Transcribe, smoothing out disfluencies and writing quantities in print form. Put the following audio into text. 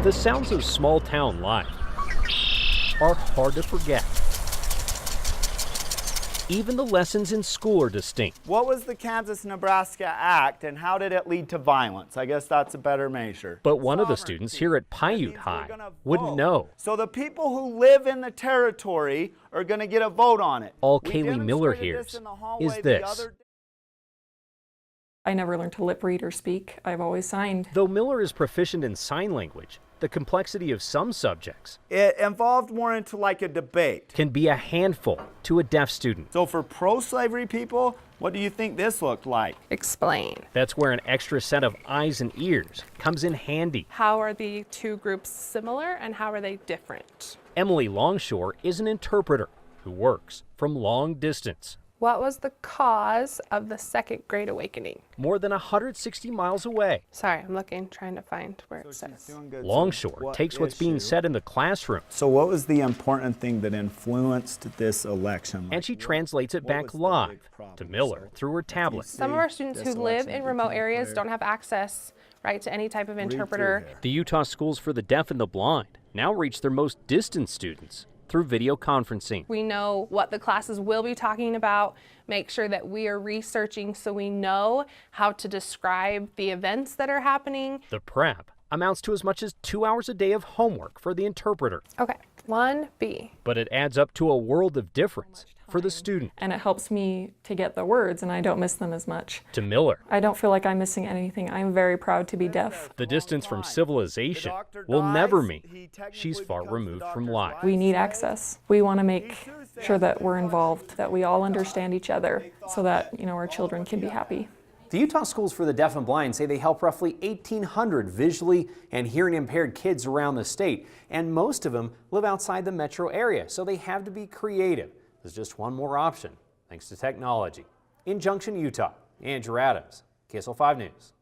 The sounds of small-town life are hard to forget. Even the lessons in school are distinct. What was the Kansas-Nebraska Act and how did it lead to violence? I guess that's a better measure. But one of the students here at Paiute High wouldn't know. So the people who live in the territory are going to get a vote on it. All Kaylee Miller hears is this. I never learned to lip read or speak. I've always signed. Though Miller is proficient in sign language, the complexity of some subjects It involved more into like a debate. can be a handful to a deaf student. So for pro-slavery people, what do you think this looked like? Explain. That's where an extra set of eyes and ears comes in handy. How are the two groups similar and how are they different? Emily Longshore is an interpreter who works from long distance. What was the cause of the second Great Awakening? More than 160 miles away, Sorry, I'm looking, trying to find where it says. Longshore takes what's being said in the classroom So what was the important thing that influenced this election? and she translates it back live to Miller through her tablet. Some of our students who live in remote areas don't have access, right, to any type of interpreter. The Utah Schools for the Deaf and the Blind now reach their most distant students through video conferencing. We know what the classes will be talking about, make sure that we are researching so we know how to describe the events that are happening. The prep amounts to as much as 2 hours a day of homework for the interpreter, Okay, 1B. but it adds up to a world of difference for the student. And it helps me to get the words and I don't miss them as much. To Miller, I don't feel like I'm missing anything. I'm very proud to be deaf. the distance from civilization will never mean she's far removed from life. We need access. We want to make sure that we're involved, that we all understand each other so that, our children can be happy. The Utah Schools for the Deaf and Blind say they help roughly 1,800 visually and hearing impaired kids around the state, and most of them live outside the metro area, so they have to be creative. There's just one more option, thanks to technology. In Junction, Utah, Andrew Adams, KSL 5 News.